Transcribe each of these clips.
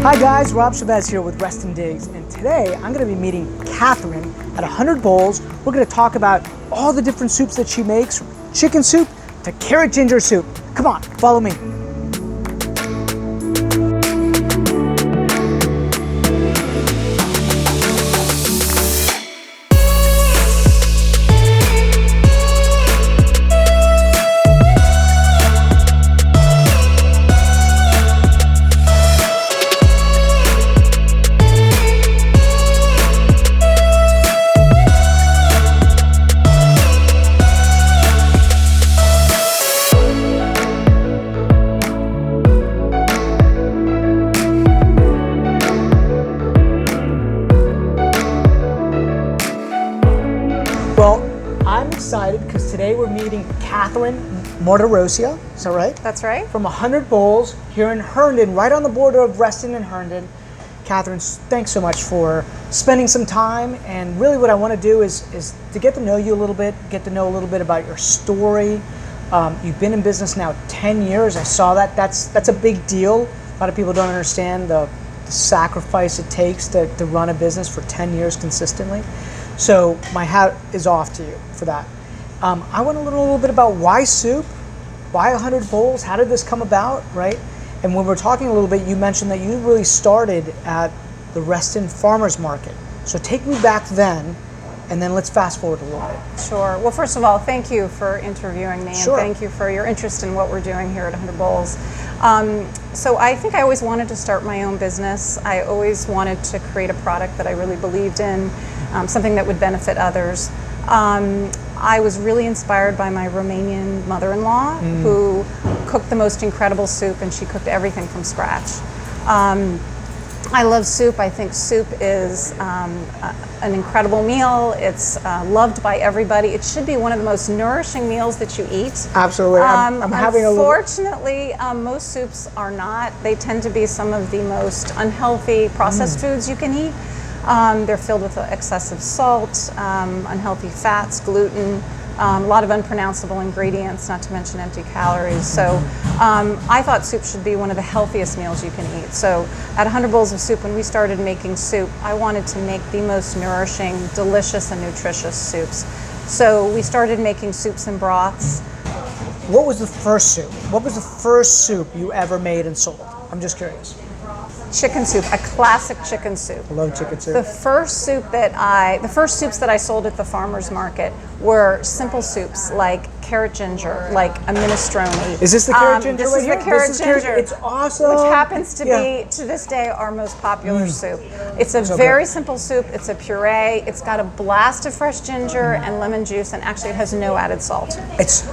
Hi guys, Rob Chevez here with Reston, and today I'm going to be meeting Katharine at 100 Bowls. We're going to talk about all the different soups that she makes, from chicken soup to carrot ginger soup. Come on, follow me. Well, I'm excited because today we're meeting Katharine Mardirosian, is that right? That's right. From 100 Bowls here in Herndon, right on the border of Reston and Herndon. Katharine, thanks so much for spending some time, and really what I want to do is to get to know you a little bit, get to know a little bit about your story. You've been in business now 10 years. I saw that. That's a big deal. A lot of people don't understand the sacrifice it takes to run a business for 10 years consistently. So my hat is off to you for that. I want to learn a little bit about why soup, why 100 Bowls, how did this come about, right? And when we're talking a little bit, you mentioned that you really started at the Reston Farmers Market. So take me back then, and then let's fast forward a little bit. Sure. Well, first of all, thank you for interviewing me, Sure. and thank you for your interest in what we're doing here at 100 Bowls. So I think I always wanted to start my own business. I always wanted to create a product that I really believed in, something that would benefit others. I was really inspired by my Romanian mother-in-law, who cooked the most incredible soup, and she cooked everything from scratch. I love soup. I think soup is an incredible meal. It's loved by everybody. It should be one of the most nourishing meals that you eat. Absolutely. I'm having a little... Unfortunately, most soups are not. They tend to be some of the most unhealthy processed foods you can eat. They're filled with excessive salt, unhealthy fats, gluten, a lot of unpronounceable ingredients, not to mention empty calories. So I thought soup should be one of the healthiest meals you can eat. So at 100 Bowls of Soup, when we started making soup, I wanted to make the most nourishing, delicious, and nutritious soups. So we started making soups and broths. What was the first soup? What was the first soup you ever made and sold? I'm just curious. Chicken soup, a classic chicken soup. I love chicken soup. The first soups that I sold at the farmers market were simple soups like carrot ginger, like a minestrone. Is this the carrot ginger This right is here? the carrot ginger. It's awesome. Which happens to be, to this day, our most popular soup. It's a very simple soup. It's a puree. It's got a blast of fresh ginger and lemon juice, and actually it has no added salt. It's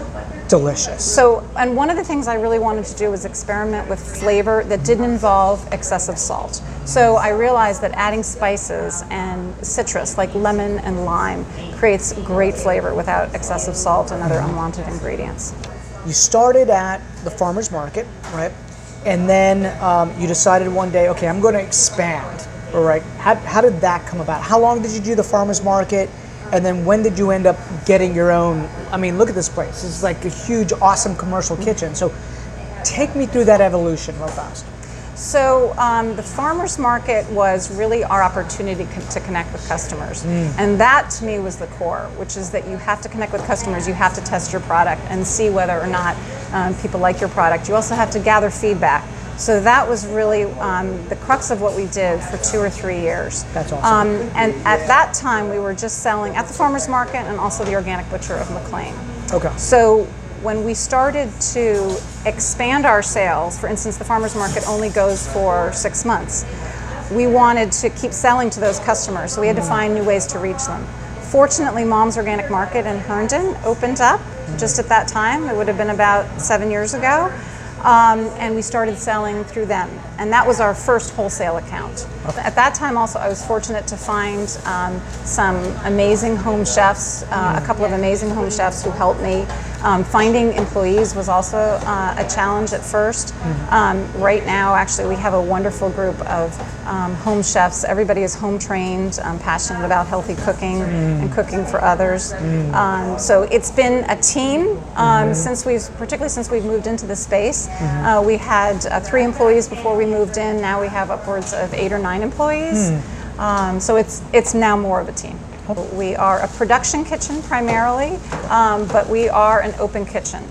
delicious. So, and one of the things I really wanted to do was experiment with flavor that didn't involve excessive salt. So I realized that adding spices and citrus like lemon and lime creates great flavor without excessive salt and other unwanted ingredients. You started at the farmer's market, right? And then you decided one day, okay, I'm going to expand, all right? How did that come about? How long did you do the farmer's market? And then when did you end up getting your own? I mean, look at this place. It's like a huge, awesome commercial kitchen. So take me through that evolution real fast. So the farmer's market was really our opportunity to connect with customers. And that to me was the core, which is that you have to connect with customers, you have to test your product and see whether or not people like your product. You also have to gather feedback. So that was really the crux of what we did for 2 or 3 years. That's awesome. And at that time we were just selling at the farmer's market and also the organic butcher of McLean. Okay. So when we started to expand our sales, for instance, the farmer's market only goes for 6 months. We wanted to keep selling to those customers, so we had to find new ways to reach them. Fortunately, Mom's Organic Market in Herndon opened up just at that time. It would have been about 7 years ago. And we started selling through them. And that was our first wholesale account. Okay. At that time also, I was fortunate to find some amazing home chefs, a couple of amazing home chefs who helped me Finding employees was also a challenge at first. Right now, actually, we have a wonderful group of home chefs. Everybody is home trained, passionate about healthy cooking and cooking for others. So it's been a team particularly since we've moved into the space. We had 3 employees before we moved in. Now we have upwards of 8 or 9 employees. So it's now more of a team. We are a production kitchen primarily, but we are an open kitchen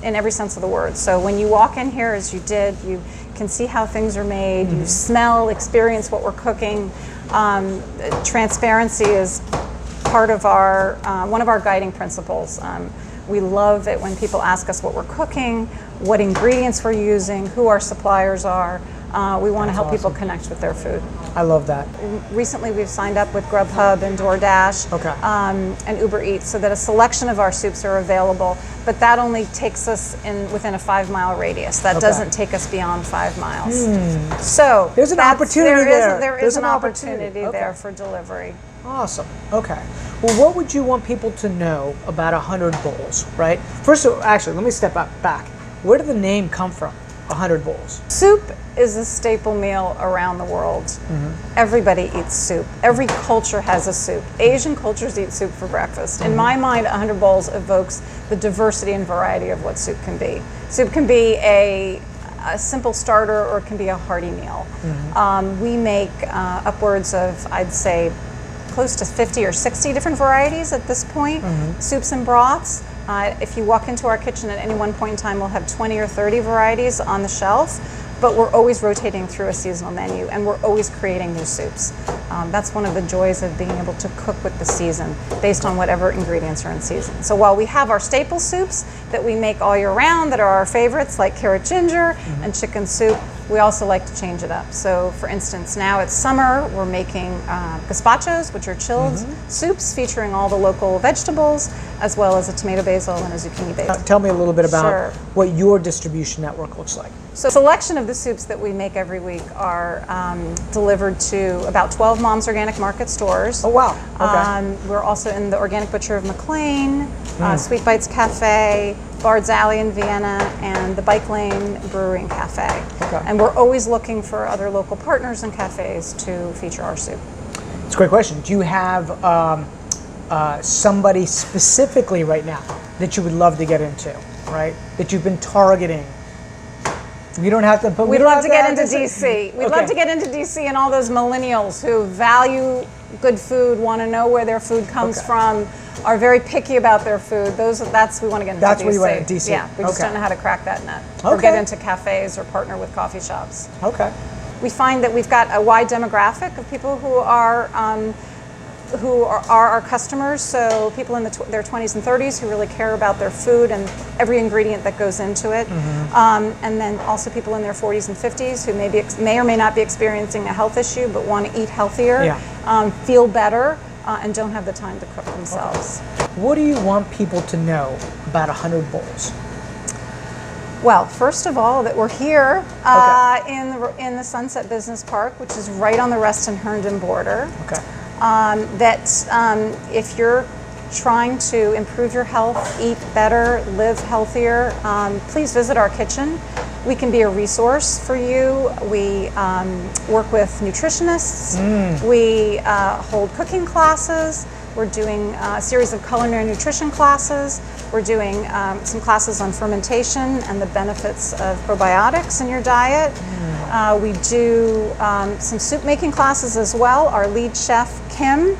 in every sense of the word. So when you walk in here, as you did, you can see how things are made, you smell, experience what we're cooking. Transparency is part of our one of our guiding principles. We love it when people ask us what we're cooking, what ingredients we're using, who our suppliers are. We want to help people connect with their food. I love that. Recently, we've signed up with Grubhub and DoorDash and Uber Eats so that a selection of our soups are available, but that only takes us within a 5-mile radius. That doesn't take us beyond 5 miles. So there's an opportunity there. There is an opportunity there for delivery. Awesome. Okay. Well, what would you want people to know about 100 Bowls, right? First of all, actually, let me step back. Where did the name come from, 100 Bowls? Soup is a staple meal around the world. Everybody eats soup. Every culture has a soup. Asian cultures eat soup for breakfast. In my mind, 100 Bowls evokes the diversity and variety of what soup can be. Soup can be a simple starter or it can be a hearty meal. We make upwards of, I'd say, close to 50 or 60 different varieties at this point, soups and broths. If you walk into our kitchen at any one point in time, we'll have 20 or 30 varieties on the shelf, but we're always rotating through a seasonal menu and we're always creating new soups. That's one of the joys of being able to cook with the season based on whatever ingredients are in season. So while we have our staple soups that we make all year round that are our favorites, like carrot ginger and chicken soup, we also like to change it up. So for instance, now it's summer, we're making gazpachos, which are chilled soups featuring all the local vegetables, as well as a tomato basil and a zucchini basil. Tell me a little bit about what your distribution network looks like. So a selection of the soups that we make every week are delivered to about 12 Mom's Organic Market stores. Oh, wow. Okay. We're also in the Organic Butcher of McLean, Sweet Bites Cafe, Bard's Alley in Vienna, and the Bike Lane Brewery and Cafe. And we're always looking for other local partners and cafes to feature our soup. It's a great question. Do you have somebody specifically right now that you would love to get into, right? That you've been targeting? You don't have to. But we'd love to get into DC. We'd love to get into DC and all those millennials who value good food, want to know where their food comes from, are very picky about their food. We want to get into DC. That's where you went, DC. Yeah, we just don't know how to crack that nut. Or get into cafes or partner with coffee shops. Okay. We find that we've got a wide demographic of people who are our customers, so people in their 20s and 30s who really care about their food and every ingredient that goes into it. And then also people in their 40s and 50s who may or may not be experiencing a health issue but want to eat healthier, feel better, and don't have the time to cook themselves. What do you want people to know about 100 Bowls? Well, first of all, that we're here in the Sunset Business Park, which is right on the Reston Herndon border. If you're trying to improve your health, eat better, live healthier, please visit our kitchen. We can be a resource for you. We work with nutritionists. We hold cooking classes. We're doing a series of culinary nutrition classes. We're doing some classes on fermentation and the benefits of probiotics in your diet. We do some soup making classes as well. Our lead chef, Kim,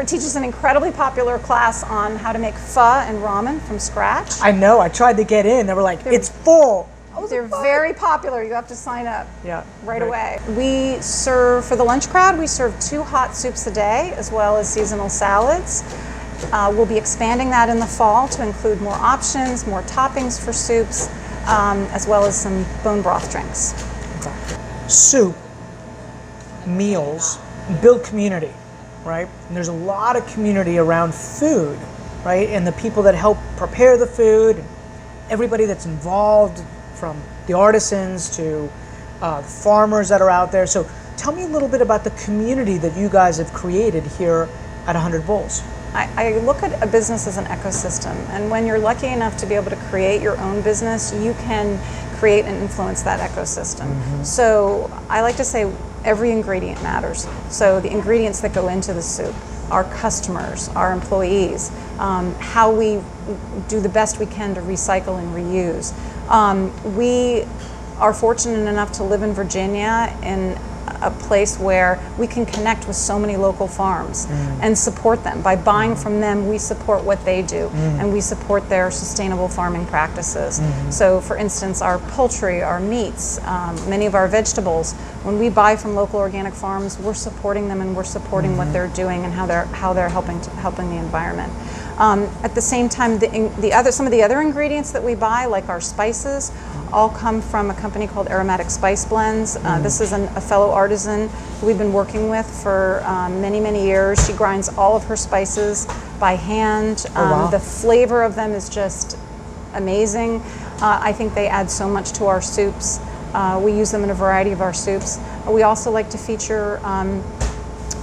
teaches an incredibly popular class on how to make pho and ramen from scratch. I know. I tried to get in. They were like, it's full. They're very popular. You have to sign up right away. We serve, for the lunch crowd, we serve 2 hot soups a day as well as seasonal salads. We'll be expanding that in the fall to include more options, more toppings for soups, as well as some bone broth drinks. Soup, meals, build community, right? And there's a lot of community around food, right? And the people that help prepare the food, everybody that's involved, from the artisans to farmers that are out there. So tell me a little bit about the community that you guys have created here at 100 Bowls. I look at a business as an ecosystem, and when you're lucky enough to be able to create your own business, you can create and influence that ecosystem. So I like to say every ingredient matters. So the ingredients that go into the soup, our customers, our employees, how we do the best we can to recycle and reuse. We are fortunate enough to live in Virginia in a place where we can connect with so many local farms and support them. By buying from them, we support what they do and we support their sustainable farming practices. So for instance, our poultry, our meats, many of our vegetables, when we buy from local organic farms, we're supporting them and we're supporting what they're doing and how they're helping the environment. At the same time, some of the other ingredients that we buy, like our spices, all come from a company called Aromatic Spice Blends. This is a fellow artisan who we've been working with for many, many years. She grinds all of her spices by hand. Wow. The flavor of them is just amazing. I think they add so much to our soups. We use them in a variety of our soups. We also like to feature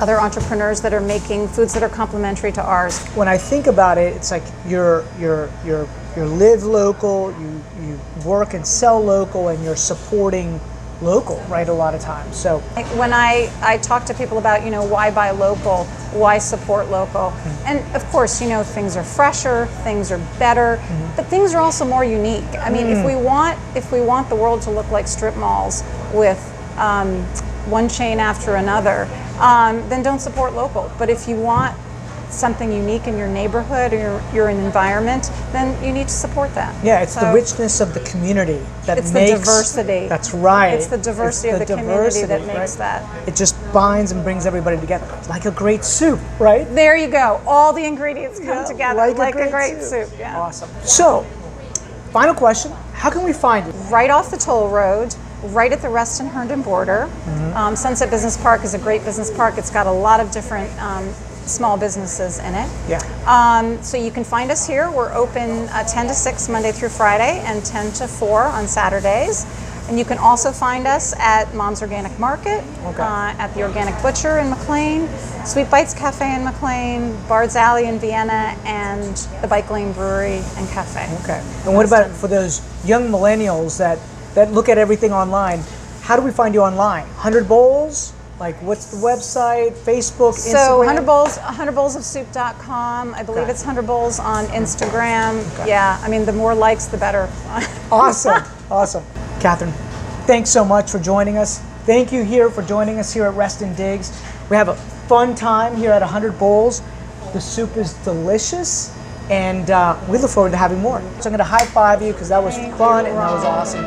other entrepreneurs that are making foods that are complementary to ours. When I think about it, it's like you're live local, you work and sell local, and you're supporting local, right, a lot of times. So when I talk to people about, why buy local, why support local, and of course, things are fresher, things are better, but things are also more unique. I mean, if we want the world to look like strip malls with one chain after another, then don't support local. But if you want something unique in your neighborhood or your environment, then you need to support that. yeah, it's the richness of the community that it's makes the diversity. That's right. It's the diversity of the community that makes that. It just binds and brings everybody together. It's like a great soup, right? There you go. All the ingredients come together like a great soup. Yeah. Awesome. So, final question: how can we find you? Right off the toll road, right at the Reston Herndon border. Sunset Business Park is a great business park. It's got a lot of different small businesses in it. Yeah. So you can find us here. We're open 10 to 6 Monday through Friday and 10 to 4 on Saturdays. And you can also find us at Mom's Organic Market, at the Organic Butcher in McLean, Sweet Bites Cafe in McLean, Bard's Alley in Vienna, and the Bike Lane Brewery and Cafe. Okay. And what about for those young millennials that look at everything online? How do we find you online? 100 Bowls? Like, what's the website? Facebook, Instagram? So 100 bowlsofsoup.com. I believe it's 100 Bowls on Instagram. Okay. Yeah, I mean, the more likes, the better. Awesome. Awesome. Katherine, thanks so much for joining us. Thank you for joining us here at Reston Digs. We have a fun time here at 100 Bowls. The soup is delicious, and we look forward to having more. So I'm going to high five you because that was fun and that was awesome.